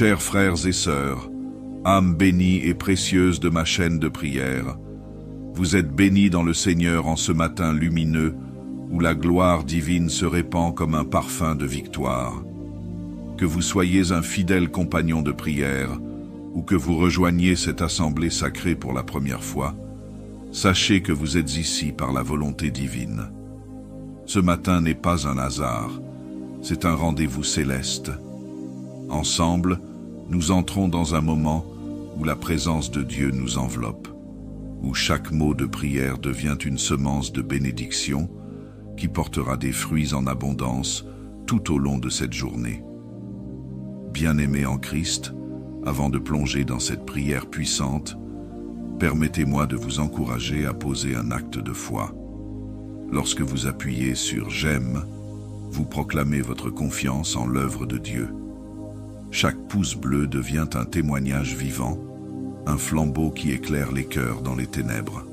chers frères et sœurs, âmes bénies et précieuses de ma chaîne de prière, vous êtes bénis dans le Seigneur en ce matin lumineux où la gloire divine se répand comme un parfum de victoire. Que vous soyez un fidèle compagnon de prière ou que vous rejoigniez cette assemblée sacrée pour la première fois, sachez que vous êtes ici par la volonté divine. Ce matin n'est pas un hasard, c'est un rendez-vous céleste. Ensemble, nous entrons dans un moment où la présence de Dieu nous enveloppe, où chaque mot de prière devient une semence de bénédiction qui portera des fruits en abondance tout au long de cette journée. Bien-aimés en Christ, avant de plonger dans cette prière puissante, permettez-moi de vous encourager à poser un acte de foi. Lorsque vous appuyez sur « J'aime », vous proclamez votre confiance en l'œuvre de Dieu. Chaque pouce bleu devient un témoignage vivant, un flambeau qui éclaire les cœurs dans les ténèbres.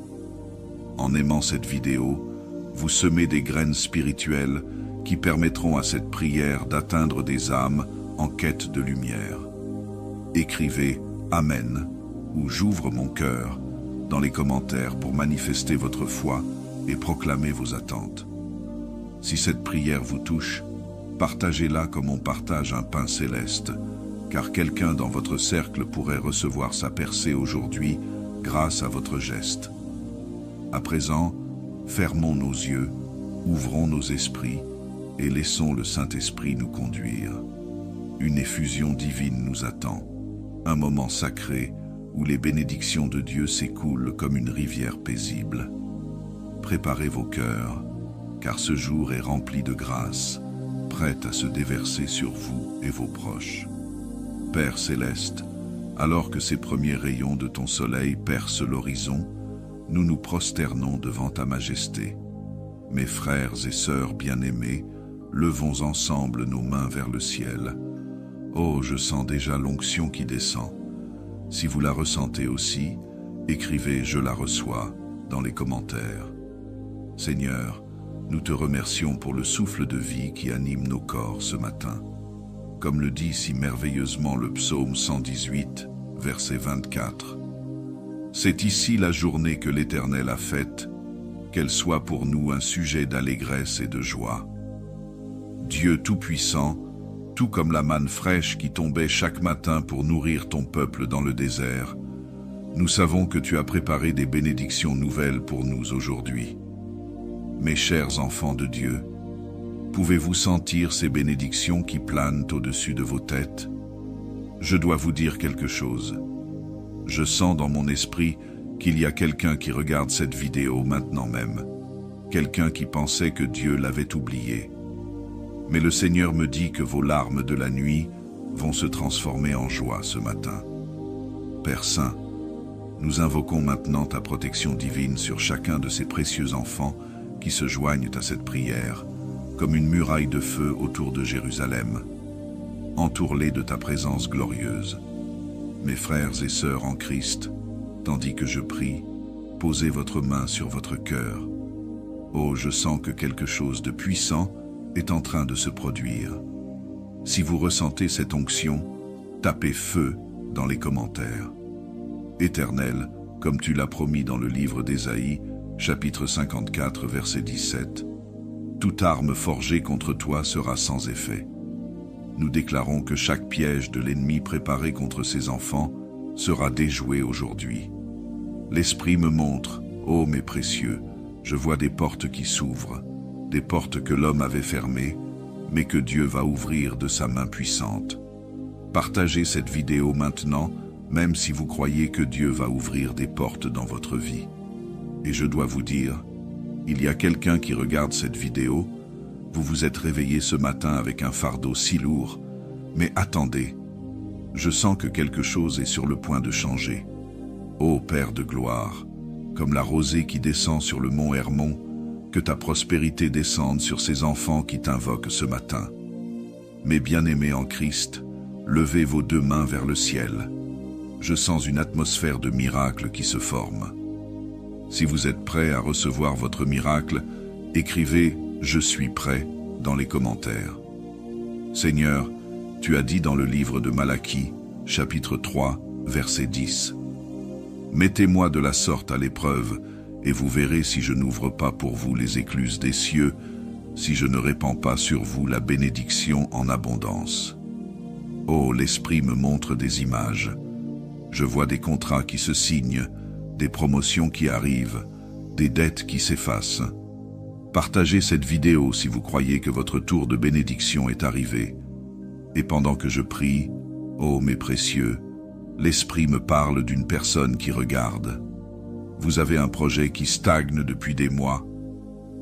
En aimant cette vidéo, vous semez des graines spirituelles qui permettront à cette prière d'atteindre des âmes en quête de lumière. Écrivez « Amen » ou « J'ouvre mon cœur » dans les commentaires pour manifester votre foi et proclamer vos attentes. Si cette prière vous touche, partagez-la comme on partage un pain céleste, car quelqu'un dans votre cercle pourrait recevoir sa percée aujourd'hui grâce à votre geste. À présent, fermons nos yeux, ouvrons nos esprits et laissons le Saint-Esprit nous conduire. Une effusion divine nous attend, un moment sacré où les bénédictions de Dieu s'écoulent comme une rivière paisible. Préparez vos cœurs, car ce jour est rempli de grâce, prête à se déverser sur vous et vos proches. Père céleste, alors que ces premiers rayons de ton soleil percent l'horizon, nous nous prosternons devant ta majesté. Mes frères et sœurs bien-aimés, levons ensemble nos mains vers le ciel. Oh, je sens déjà l'onction qui descend. Si vous la ressentez aussi, écrivez « Je la reçois » dans les commentaires. Seigneur, nous te remercions pour le souffle de vie qui anime nos corps ce matin. Comme le dit si merveilleusement le psaume 118, verset 24. C'est ici la journée que l'Éternel a faite, qu'elle soit pour nous un sujet d'allégresse et de joie. Dieu Tout-Puissant, tout comme la manne fraîche qui tombait chaque matin pour nourrir ton peuple dans le désert, nous savons que tu as préparé des bénédictions nouvelles pour nous aujourd'hui. Mes chers enfants de Dieu, pouvez-vous sentir ces bénédictions qui planent au-dessus de vos têtes? Je dois vous dire quelque chose. Je sens dans mon esprit qu'il y a quelqu'un qui regarde cette vidéo maintenant même, quelqu'un qui pensait que Dieu l'avait oublié. Mais le Seigneur me dit que vos larmes de la nuit vont se transformer en joie ce matin. Père Saint, nous invoquons maintenant ta protection divine sur chacun de ces précieux enfants qui se joignent à cette prière, comme une muraille de feu autour de Jérusalem. Entoure-les de ta présence glorieuse. Mes frères et sœurs en Christ, tandis que je prie, posez votre main sur votre cœur. Oh, je sens que quelque chose de puissant est en train de se produire. Si vous ressentez cette onction, tapez feu dans les commentaires. Éternel, comme tu l'as promis dans le livre d'Ésaïe, chapitre 54, verset 17, toute arme forgée contre toi sera sans effet. Nous déclarons que chaque piège de l'ennemi préparé contre ses enfants sera déjoué aujourd'hui. L'Esprit me montre, ô mes précieux, je vois des portes qui s'ouvrent, des portes que l'homme avait fermées, mais que Dieu va ouvrir de sa main puissante. Partagez cette vidéo maintenant, même si vous croyez que Dieu va ouvrir des portes dans votre vie. Et je dois vous dire, il y a quelqu'un qui regarde cette vidéo, vous vous êtes réveillé ce matin avec un fardeau si lourd, mais attendez, je sens que quelque chose est sur le point de changer. Ô Père de gloire, comme la rosée qui descend sur le mont Hermon, que ta prospérité descende sur ces enfants qui t'invoquent ce matin. Mes bien-aimés en Christ, levez vos deux mains vers le ciel. Je sens une atmosphère de miracle qui se forme. Si vous êtes prêts à recevoir votre miracle, écrivez « Je suis prêt » dans les commentaires. Seigneur, Tu as dit dans le livre de Malachie, chapitre 3, verset 10. Mettez-moi de la sorte à l'épreuve, et vous verrez si je n'ouvre pas pour vous les écluses des cieux, si je ne répands pas sur vous la bénédiction en abondance. Oh, l'Esprit me montre des images. Je vois des contrats qui se signent, des promotions qui arrivent, des dettes qui s'effacent. Partagez cette vidéo si vous croyez que votre tour de bénédiction est arrivé. Et pendant que je prie, ô mes précieux, l'Esprit me parle d'une personne qui regarde. Vous avez un projet qui stagne depuis des mois,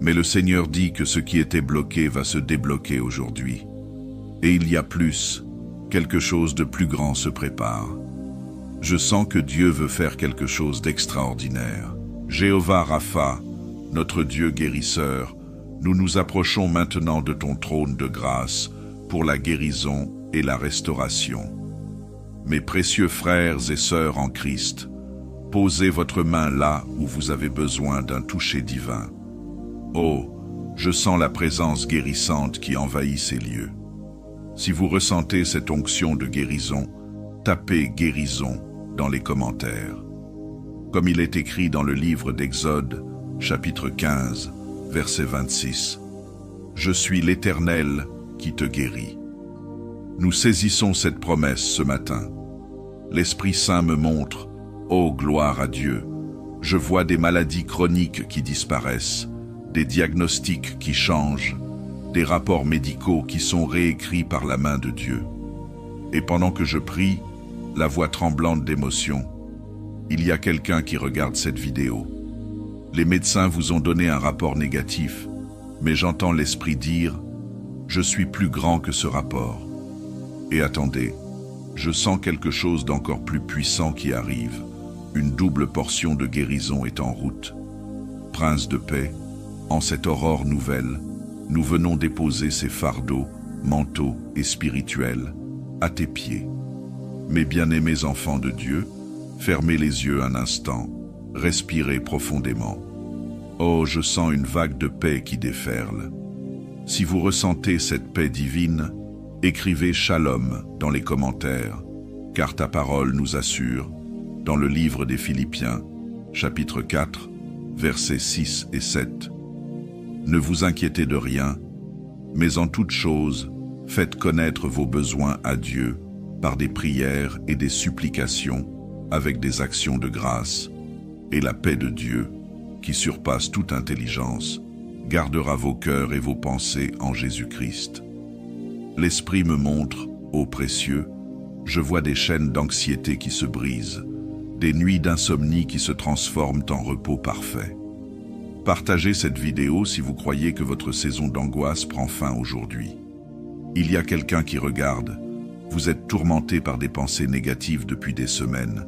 mais le Seigneur dit que ce qui était bloqué va se débloquer aujourd'hui. Et il y a plus, quelque chose de plus grand se prépare. Je sens que Dieu veut faire quelque chose d'extraordinaire. Jéhovah Rapha, notre Dieu guérisseur, nous nous approchons maintenant de ton trône de grâce pour la guérison et la restauration. Mes précieux frères et sœurs en Christ, posez votre main là où vous avez besoin d'un toucher divin. Oh, je sens la présence guérissante qui envahit ces lieux. Si vous ressentez cette onction de guérison, tapez « guérison » dans les commentaires. Comme il est écrit dans le livre d'Exode, chapitre 15, verset 26. « Je suis l'Éternel qui te guérit. » Nous saisissons cette promesse ce matin. L'Esprit Saint me montre, ô gloire à Dieu, je vois des maladies chroniques qui disparaissent, des diagnostics qui changent, des rapports médicaux qui sont réécrits par la main de Dieu. Et pendant que je prie, la voix tremblante d'émotion, il y a quelqu'un qui regarde cette vidéo. Les médecins vous ont donné un rapport négatif, mais j'entends l'Esprit dire, je suis plus grand que ce rapport. Et attendez, je sens quelque chose d'encore plus puissant qui arrive. Une double portion de guérison est en route. Prince de paix, en cette aurore nouvelle, nous venons déposer ces fardeaux, mentaux et spirituels, à tes pieds. Mes bien-aimés enfants de Dieu, fermez les yeux un instant, respirez profondément. Oh, je sens une vague de paix qui déferle. Si vous ressentez cette paix divine, écrivez Shalom dans les commentaires, car ta parole nous assure, dans le livre des Philippiens, chapitre 4, versets 6 et 7. Ne vous inquiétez de rien, mais en toute chose, faites connaître vos besoins à Dieu par des prières et des supplications, avec des actions de grâce, et la paix de Dieu, qui surpasse toute intelligence, gardera vos cœurs et vos pensées en Jésus-Christ. L'Esprit me montre, ô précieux, je vois des chaînes d'anxiété qui se brisent, des nuits d'insomnie qui se transforment en repos parfait. Partagez cette vidéo si vous croyez que votre saison d'angoisse prend fin aujourd'hui. Il y a quelqu'un qui regarde. Vous êtes tourmenté par des pensées négatives depuis des semaines,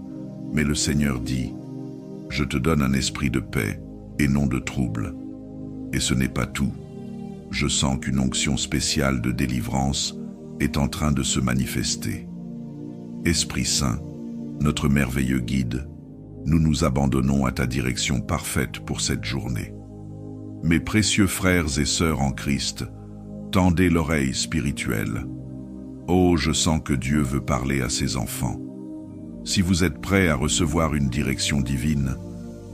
mais le Seigneur dit, « Je te donne un esprit de paix et non de trouble. » Et ce n'est pas tout. Je sens qu'une onction spéciale de délivrance est en train de se manifester. Esprit Saint, notre merveilleux guide, nous nous abandonnons à ta direction parfaite pour cette journée. Mes précieux frères et sœurs en Christ, tendez l'oreille spirituelle. Oh, je sens que Dieu veut parler à ses enfants. Si vous êtes prêts à recevoir une direction divine,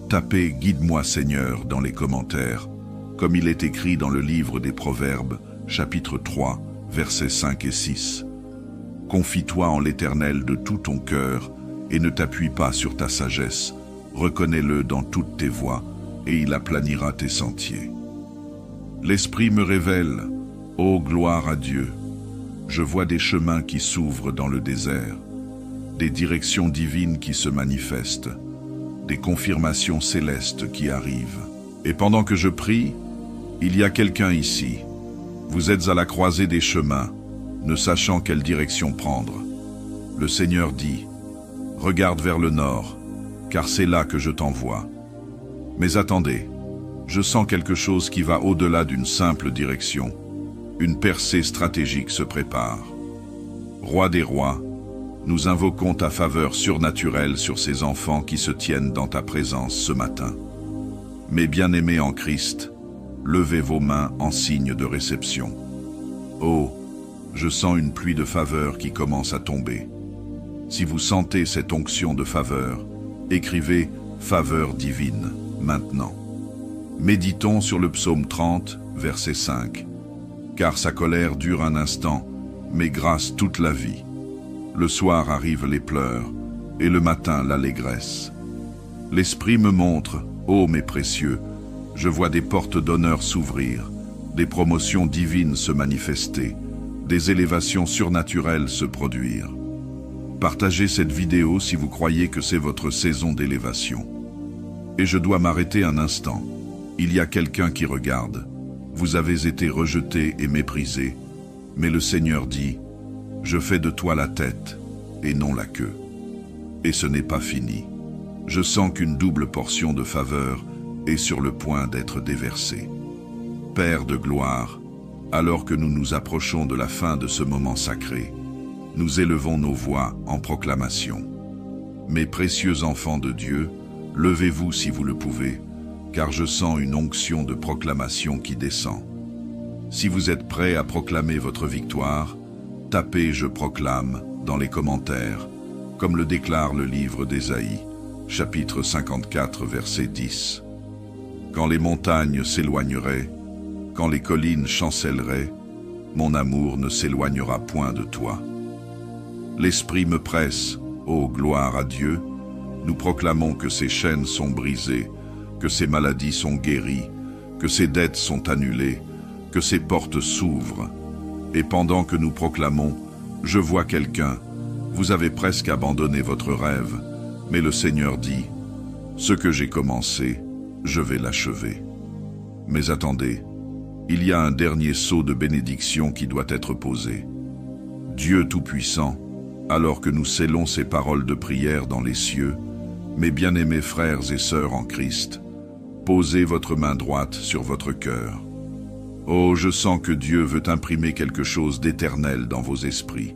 tapez « Guide-moi Seigneur » dans les commentaires, comme il est écrit dans le livre des Proverbes, chapitre 3, versets 5 et 6. Confie-toi en l'Éternel de tout ton cœur et ne t'appuie pas sur ta sagesse. Reconnais-le dans toutes tes voies et il aplanira tes sentiers. L'Esprit me révèle, ô gloire à Dieu. Je vois des chemins qui s'ouvrent dans le désert, des directions divines qui se manifestent, des confirmations célestes qui arrivent. Et pendant que je prie, il y a quelqu'un ici. Vous êtes à la croisée des chemins, ne sachant quelle direction prendre. Le Seigneur dit, « Regarde vers le nord, car c'est là que je t'envoie. » Mais attendez, je sens quelque chose qui va au-delà d'une simple direction. Une percée stratégique se prépare. Roi des rois, nous invoquons ta faveur surnaturelle sur ces enfants qui se tiennent dans ta présence ce matin. Mes bien-aimés en Christ, levez vos mains en signe de réception. Oh, Je sens une pluie de faveur qui commence à tomber. Si vous sentez cette onction de faveur, écrivez « Faveur divine » maintenant. Méditons sur le psaume 30, verset 5. Car sa colère dure un instant, mais grâce toute la vie. Le soir arrivent les pleurs, et le matin l'allégresse. L'Esprit me montre, ô mes précieux, je vois des portes d'honneur s'ouvrir, des promotions divines se manifester, des élévations surnaturelles se produire. Partagez cette vidéo si vous croyez que c'est votre saison d'élévation. Et je dois m'arrêter un instant. Il y a quelqu'un qui regarde. Vous avez été rejeté et méprisé, mais le Seigneur dit, « Je fais de toi la tête et non la queue. » Et ce n'est pas fini. Je sens qu'une double portion de faveur est sur le point d'être déversée. Père de gloire, alors que nous nous approchons de la fin de ce moment sacré, nous élevons nos voix en proclamation. Mes précieux enfants de Dieu, levez-vous si vous le pouvez, car je sens une onction de proclamation qui descend. Si vous êtes prêts à proclamer votre victoire, tapez « Je proclame » dans les commentaires, comme le déclare le livre d'Ésaïe, chapitre 54, verset 10. Quand les montagnes s'éloigneraient, quand les collines chancelleraient, mon amour ne s'éloignera point de toi. L'Esprit me presse, ô gloire à Dieu, nous proclamons que ces chaînes sont brisées, que ces maladies sont guéries, que ces dettes sont annulées, que ces portes s'ouvrent. Et pendant que nous proclamons, je vois quelqu'un, vous avez presque abandonné votre rêve, mais le Seigneur dit, « Ce que j'ai commencé, je vais l'achever. » Mais attendez, il y a un dernier sceau de bénédiction qui doit être posé. Dieu Tout-Puissant, alors que nous scellons ces paroles de prière dans les cieux, mes bien-aimés frères et sœurs en Christ, posez votre main droite sur votre cœur. Oh, je sens que Dieu veut imprimer quelque chose d'éternel dans vos esprits.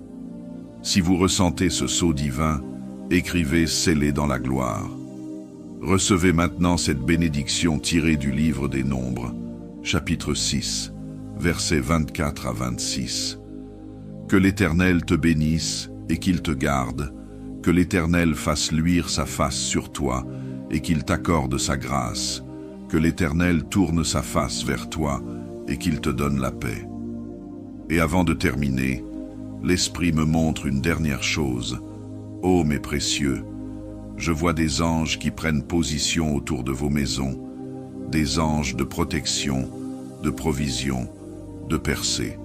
Si vous ressentez ce sceau divin, écrivez « Scellé dans la gloire ». Recevez maintenant cette bénédiction tirée du livre des Nombres, chapitre 6, versets 24 à 26. Que l'Éternel te bénisse et qu'il te garde, que l'Éternel fasse luire sa face sur toi et qu'il t'accorde sa grâce, que l'Éternel tourne sa face vers toi et qu'il te donne la paix. Et avant de terminer, l'Esprit me montre une dernière chose. Ô mes précieux, je vois des anges qui prennent position autour de vos maisons, des anges de protection, de provision, de percée.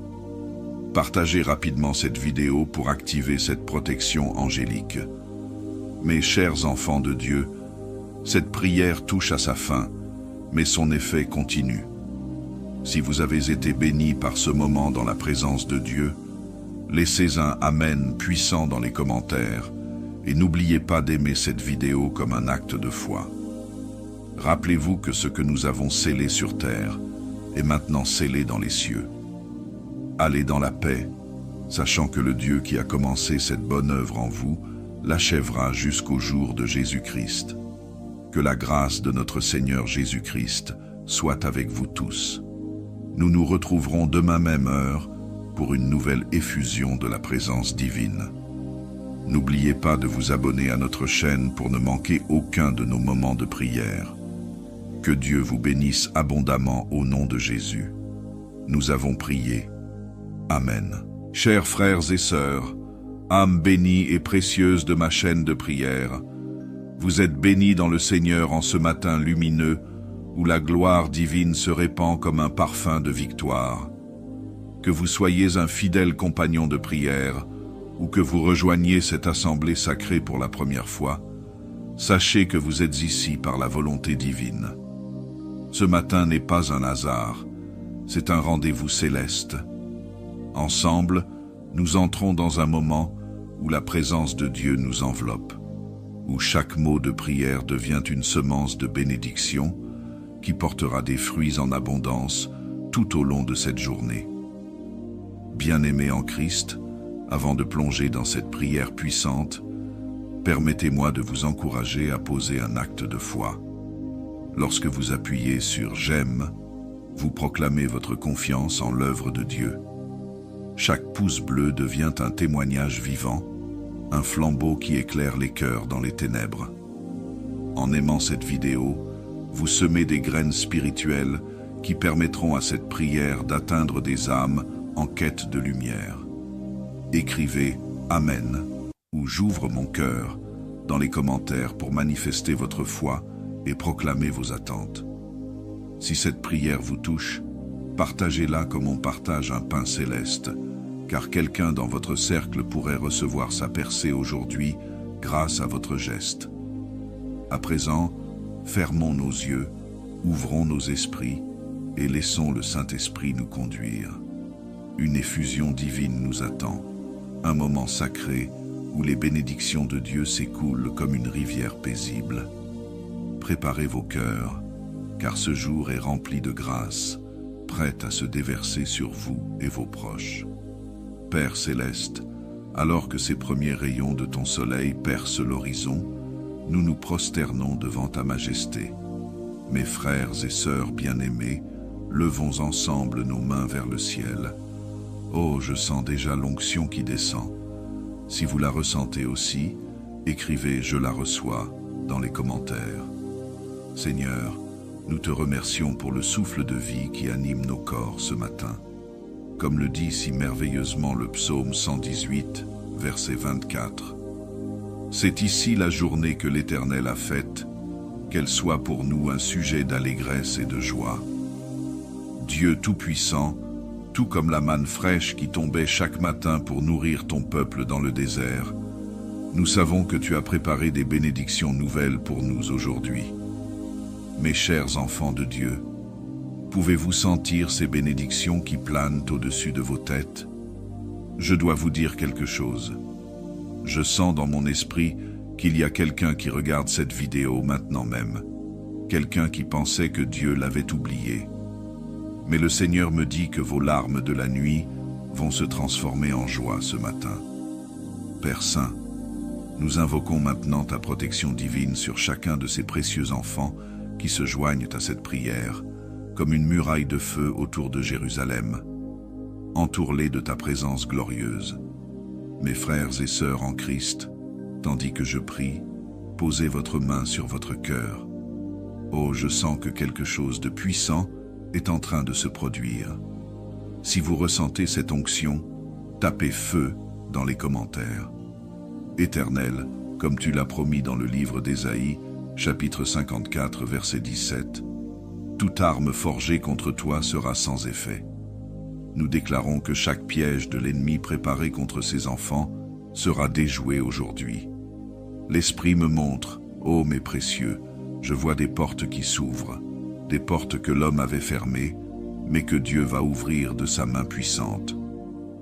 Partagez rapidement cette vidéo pour activer cette protection angélique. Mes chers enfants de Dieu, cette prière touche à sa fin, mais son effet continue. Si vous avez été bénis par ce moment dans la présence de Dieu, laissez un Amen puissant dans les commentaires et n'oubliez pas d'aimer cette vidéo comme un acte de foi. Rappelez-vous que ce que nous avons scellé sur terre est maintenant scellé dans les cieux. Allez dans la paix, sachant que le Dieu qui a commencé cette bonne œuvre en vous l'achèvera jusqu'au jour de Jésus-Christ. Que la grâce de notre Seigneur Jésus-Christ soit avec vous tous. Nous nous retrouverons demain même heure pour une nouvelle effusion de la présence divine. N'oubliez pas de vous abonner à notre chaîne pour ne manquer aucun de nos moments de prière. Que Dieu vous bénisse abondamment au nom de Jésus. Nous avons prié. Amen. Chers frères et sœurs, âme bénie et précieuse de ma chaîne de prière, vous êtes bénis dans le Seigneur en ce matin lumineux où la gloire divine se répand comme un parfum de victoire. Que vous soyez un fidèle compagnon de prière ou que vous rejoigniez cette assemblée sacrée pour la première fois, sachez que vous êtes ici par la volonté divine. Ce matin n'est pas un hasard, c'est un rendez-vous céleste. Ensemble, nous entrons dans un moment où la présence de Dieu nous enveloppe, où chaque mot de prière devient une semence de bénédiction qui portera des fruits en abondance tout au long de cette journée. Bien-aimés en Christ, avant de plonger dans cette prière puissante, permettez-moi de vous encourager à poser un acte de foi. Lorsque vous appuyez sur « J'aime », vous proclamez votre confiance en l'œuvre de Dieu. Chaque pouce bleu devient un témoignage vivant, un flambeau qui éclaire les cœurs dans les ténèbres. En aimant cette vidéo, vous semez des graines spirituelles qui permettront à cette prière d'atteindre des âmes en quête de lumière. Écrivez « Amen » ou « J'ouvre mon cœur » dans les commentaires pour manifester votre foi et proclamer vos attentes. Si cette prière vous touche, partagez-la comme on partage un pain céleste, car quelqu'un dans votre cercle pourrait recevoir sa percée aujourd'hui grâce à votre geste. À présent, fermons nos yeux, ouvrons nos esprits et laissons le Saint-Esprit nous conduire. Une effusion divine nous attend, un moment sacré où les bénédictions de Dieu s'écoulent comme une rivière paisible. Préparez vos cœurs, car ce jour est rempli de grâce, prête à se déverser sur vous et vos proches. Père céleste, alors que ces premiers rayons de ton soleil percent l'horizon, nous nous prosternons devant ta majesté. Mes frères et sœurs bien-aimés, levons ensemble nos mains vers le ciel. Oh, je sens déjà l'onction qui descend. Si vous la ressentez aussi, écrivez « Je la reçois » dans les commentaires. Seigneur, nous te remercions pour le souffle de vie qui anime nos corps ce matin. Comme le dit si merveilleusement le psaume 118, verset 24. C'est ici la journée que l'Éternel a faite, qu'elle soit pour nous un sujet d'allégresse et de joie. Dieu Tout-Puissant, tout comme la manne fraîche qui tombait chaque matin pour nourrir ton peuple dans le désert, nous savons que tu as préparé des bénédictions nouvelles pour nous aujourd'hui. Mes chers enfants de Dieu, pouvez-vous sentir ces bénédictions qui planent au-dessus de vos têtes? Je dois vous dire quelque chose. Je sens dans mon esprit qu'il y a quelqu'un qui regarde cette vidéo maintenant même, quelqu'un qui pensait que Dieu l'avait oublié. Mais le Seigneur me dit que vos larmes de la nuit vont se transformer en joie ce matin. Père Saint, nous invoquons maintenant ta protection divine sur chacun de ces précieux enfants qui se joignent à cette prière, comme une muraille de feu autour de Jérusalem. Entoure-les de ta présence glorieuse. Mes frères et sœurs en Christ, tandis que je prie, posez votre main sur votre cœur. Oh, je sens que quelque chose de puissant est en train de se produire. Si vous ressentez cette onction, tapez feu dans les commentaires. Éternel, comme tu l'as promis dans le livre d'Ésaïe, chapitre 54, verset 17, toute arme forgée contre toi sera sans effet. Nous déclarons que chaque piège de l'ennemi préparé contre ses enfants sera déjoué aujourd'hui. L'Esprit me montre, ô mes précieux, je vois des portes qui s'ouvrent, des portes que l'homme avait fermées, mais que Dieu va ouvrir de sa main puissante.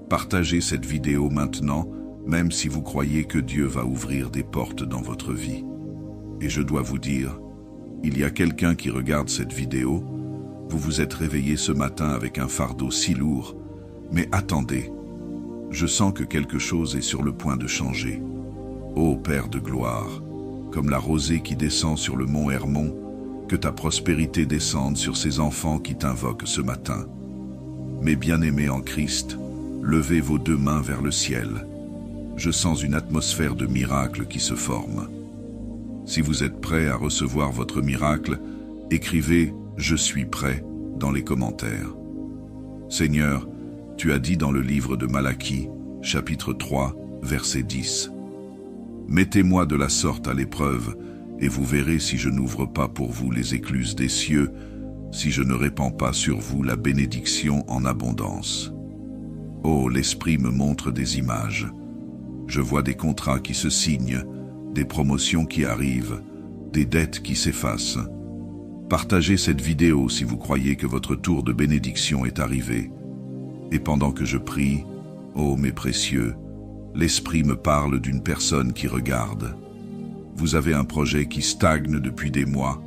Partagez cette vidéo maintenant, même si vous croyez que Dieu va ouvrir des portes dans votre vie. Et je dois vous dire, il y a quelqu'un qui regarde cette vidéo, vous vous êtes réveillé ce matin avec un fardeau si lourd, mais attendez, je sens que quelque chose est sur le point de changer. Ô Père de gloire, comme la rosée qui descend sur le mont Hermon, que ta prospérité descende sur ces enfants qui t'invoquent ce matin. Mes bien-aimés en Christ, levez vos deux mains vers le ciel. Je sens une atmosphère de miracle qui se forme. Si vous êtes prêts à recevoir votre miracle, écrivez « Je suis prêt » dans les commentaires. Seigneur, tu as dit dans le livre de Malachie, chapitre 3, verset 10. Mettez-moi de la sorte à l'épreuve, et vous verrez si je n'ouvre pas pour vous les écluses des cieux, si je ne répands pas sur vous la bénédiction en abondance. Oh, l'Esprit me montre des images. Je vois des contrats qui se signent, des promotions qui arrivent, des dettes qui s'effacent. Partagez cette vidéo si vous croyez que votre tour de bénédiction est arrivé. Et pendant que je prie, ô mes précieux, l'Esprit me parle d'une personne qui regarde. Vous avez un projet qui stagne depuis des mois,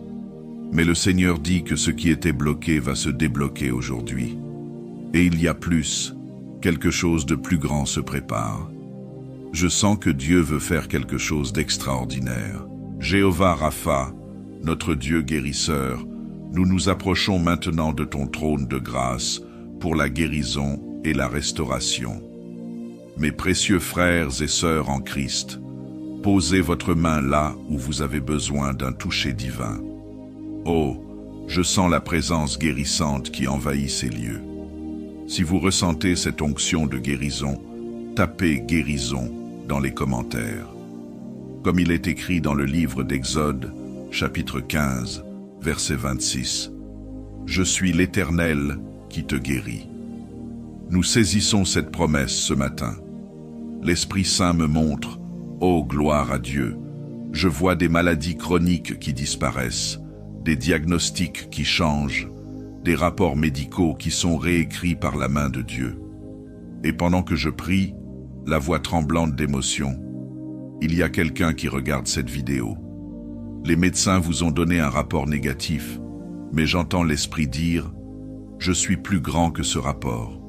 mais le Seigneur dit que ce qui était bloqué va se débloquer aujourd'hui. Et il y a plus, quelque chose de plus grand se prépare. Je sens que Dieu veut faire quelque chose d'extraordinaire. Jéhovah Rapha, notre Dieu guérisseur, nous nous approchons maintenant de ton trône de grâce pour la guérison et la restauration. Mes précieux frères et sœurs en Christ, posez votre main là où vous avez besoin d'un toucher divin. Oh, je sens la présence guérissante qui envahit ces lieux. Si vous ressentez cette onction de guérison, tapez « guérison » dans les commentaires. Comme il est écrit dans le livre d'Exode, chapitre 15, verset 26, « Je suis l'Éternel qui te guérit ». Nous saisissons cette promesse ce matin. L'Esprit Saint me montre, ô gloire à Dieu, je vois des maladies chroniques qui disparaissent, des diagnostics qui changent, des rapports médicaux qui sont réécrits par la main de Dieu. Et pendant que je prie, la voix tremblante d'émotion, il y a quelqu'un qui regarde cette vidéo. Les médecins vous ont donné un rapport négatif, mais j'entends l'Esprit dire « Je suis plus grand que ce rapport ».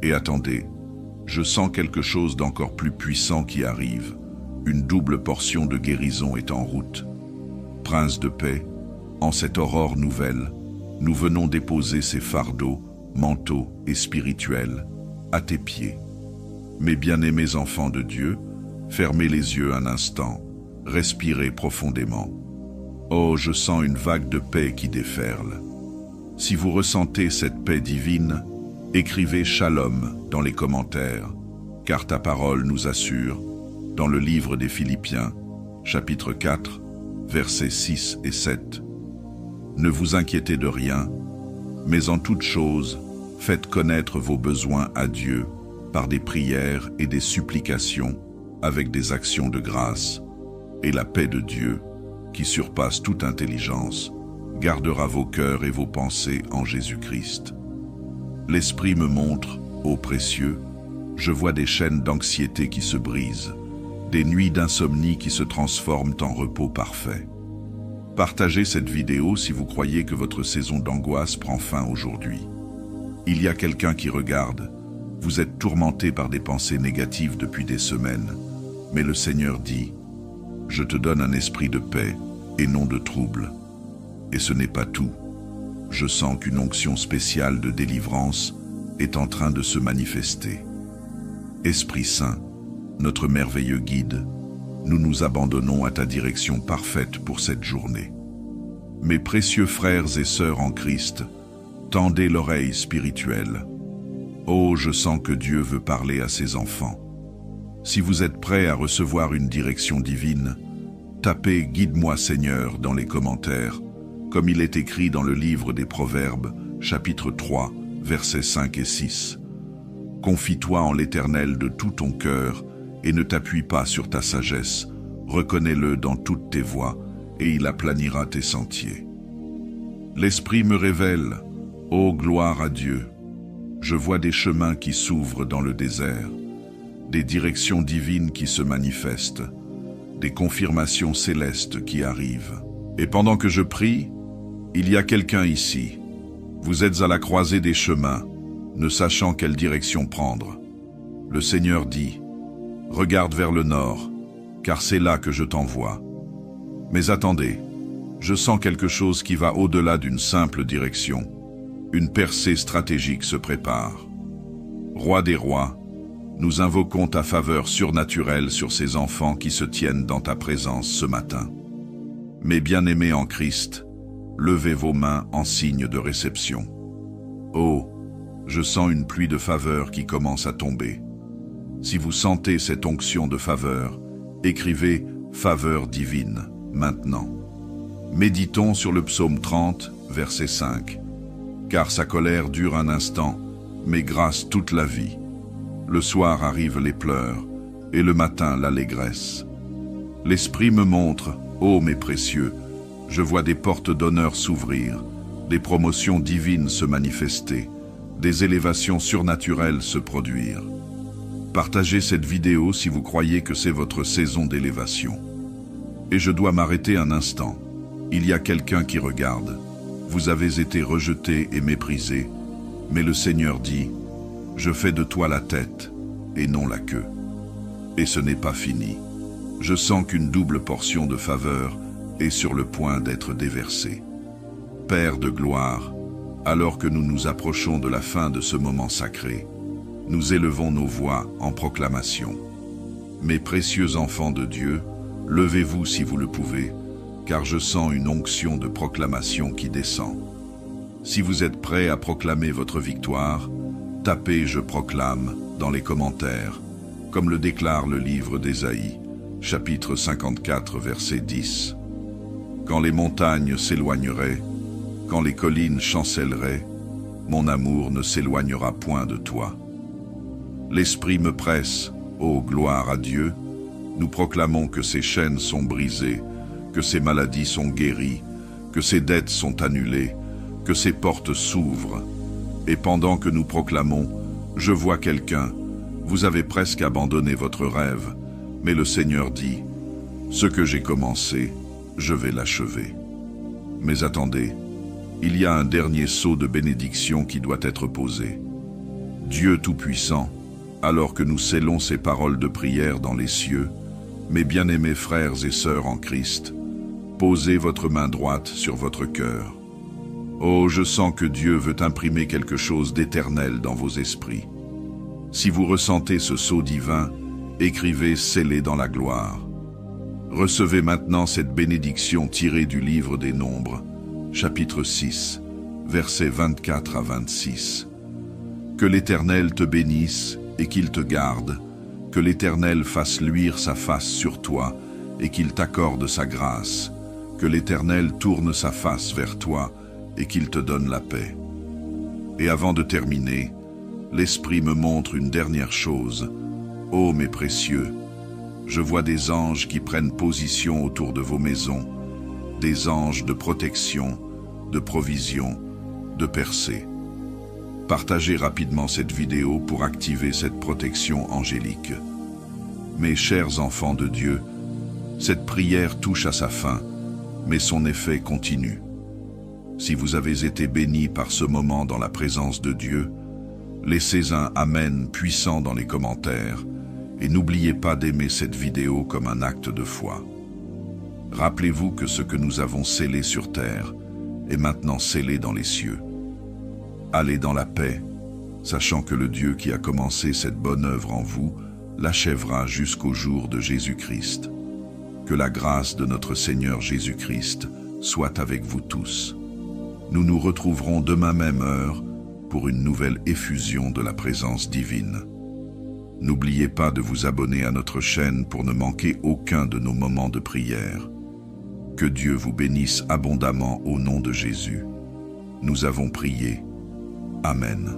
Et attendez, je sens quelque chose d'encore plus puissant qui arrive. Une double portion de guérison est en route. Prince de paix, en cette aurore nouvelle, nous venons déposer ces fardeaux, mentaux et spirituels, à tes pieds. Mes bien-aimés enfants de Dieu, fermez les yeux un instant, respirez profondément. Oh, je sens une vague de paix qui déferle. Si vous ressentez cette paix divine, écrivez Shalom dans les commentaires, car ta parole nous assure, dans le livre des Philippiens, chapitre 4, versets 6 et 7. Ne vous inquiétez de rien, mais en toute chose, faites connaître vos besoins à Dieu par des prières et des supplications, avec des actions de grâce, et la paix de Dieu, qui surpasse toute intelligence, gardera vos cœurs et vos pensées en Jésus-Christ. L'Esprit me montre, ô précieux, je vois des chaînes d'anxiété qui se brisent, des nuits d'insomnie qui se transforment en repos parfait. Partagez cette vidéo si vous croyez que votre saison d'angoisse prend fin aujourd'hui. Il y a quelqu'un qui regarde. Vous êtes tourmenté par des pensées négatives depuis des semaines, mais le Seigneur dit « Je te donne un esprit de paix et non de trouble. » Et ce n'est pas tout. Je sens qu'une onction spéciale de délivrance est en train de se manifester. Esprit Saint, notre merveilleux guide, nous nous abandonnons à ta direction parfaite pour cette journée. Mes précieux frères et sœurs en Christ, tendez l'oreille spirituelle. Oh, je sens que Dieu veut parler à ses enfants. Si vous êtes prêts à recevoir une direction divine, tapez « Guide-moi Seigneur » dans les commentaires, comme il est écrit dans le livre des Proverbes, chapitre 3, versets 5 et 6. Confie-toi en l'Éternel de tout ton cœur et ne t'appuie pas sur ta sagesse. Reconnais-le dans toutes tes voies et il aplanira tes sentiers. L'Esprit me révèle, ô gloire à Dieu. Je vois des chemins qui s'ouvrent dans le désert, des directions divines qui se manifestent, des confirmations célestes qui arrivent. Et pendant que je prie, il y a quelqu'un ici. Vous êtes à la croisée des chemins, ne sachant quelle direction prendre. Le Seigneur dit, « Regarde vers le nord, car c'est là que je t'envoie. » Mais attendez, je sens quelque chose qui va au-delà d'une simple direction. Une percée stratégique se prépare. Roi des rois, nous invoquons ta faveur surnaturelle sur ces enfants qui se tiennent dans ta présence ce matin. Mes bien-aimés en Christ, levez vos mains en signe de réception. Oh, je sens une pluie de faveur qui commence à tomber. Si vous sentez cette onction de faveur, écrivez « Faveur divine » maintenant. Méditons sur le psaume 30, verset 5. Car sa colère dure un instant, mais grâce toute la vie. Le soir arrivent les pleurs, et le matin l'allégresse. L'Esprit me montre, ô mes précieux, je vois des portes d'honneur s'ouvrir, des promotions divines se manifester, des élévations surnaturelles se produire. Partagez cette vidéo si vous croyez que c'est votre saison d'élévation. Et je dois m'arrêter un instant. Il y a quelqu'un qui regarde. Vous avez été rejeté et méprisé, mais le Seigneur dit, « Je fais de toi la tête et non la queue. » Et ce n'est pas fini. Je sens qu'une double portion de faveur est sur le point d'être déversée. Père de gloire, alors que nous nous approchons de la fin de ce moment sacré, nous élevons nos voix en proclamation. Mes précieux enfants de Dieu, levez-vous si vous le pouvez, car je sens une onction de proclamation qui descend. Si vous êtes prêts à proclamer votre victoire, tapez « Je proclame » dans les commentaires, comme le déclare le livre d'Ésaïe, chapitre 54, verset 10. Quand les montagnes s'éloigneraient, quand les collines chancelleraient, mon amour ne s'éloignera point de toi. L'Esprit me presse, ô gloire à Dieu, nous proclamons que ces chaînes sont brisées, que ces maladies sont guéries, que ces dettes sont annulées, que ces portes s'ouvrent. Et pendant que nous proclamons, je vois quelqu'un, vous avez presque abandonné votre rêve, mais le Seigneur dit, ce que j'ai commencé, je vais l'achever. Mais attendez, il y a un dernier sceau de bénédiction qui doit être posé. Dieu Tout-Puissant, alors que nous scellons ces paroles de prière dans les cieux, mes bien-aimés frères et sœurs en Christ, posez votre main droite sur votre cœur. Oh, je sens que Dieu veut imprimer quelque chose d'éternel dans vos esprits. Si vous ressentez ce sceau divin, écrivez « Scellé dans la gloire ». Recevez maintenant cette bénédiction tirée du livre des Nombres, chapitre 6, versets 24 à 26. Que l'Éternel te bénisse et qu'il te garde, que l'Éternel fasse luire sa face sur toi et qu'il t'accorde sa grâce, que l'Éternel tourne sa face vers toi et qu'il te donne la paix. Et avant de terminer, l'Esprit me montre une dernière chose. Ô mes précieux, je vois des anges qui prennent position autour de vos maisons, des anges de protection, de provision, de percée. Partagez rapidement cette vidéo pour activer cette protection angélique. Mes chers enfants de Dieu, cette prière touche à sa fin, mais son effet continue. Si vous avez été bénis par ce moment dans la présence de Dieu, laissez un « Amen » puissant dans les commentaires et n'oubliez pas d'aimer cette vidéo comme un acte de foi. Rappelez-vous que ce que nous avons scellé sur terre est maintenant scellé dans les cieux. Allez dans la paix, sachant que le Dieu qui a commencé cette bonne œuvre en vous l'achèvera jusqu'au jour de Jésus-Christ. Que la grâce de notre Seigneur Jésus-Christ soit avec vous tous. Nous nous retrouverons demain même heure pour une nouvelle effusion de la présence divine. N'oubliez pas de vous abonner à notre chaîne pour ne manquer aucun de nos moments de prière. Que Dieu vous bénisse abondamment au nom de Jésus. Nous avons prié. Amen.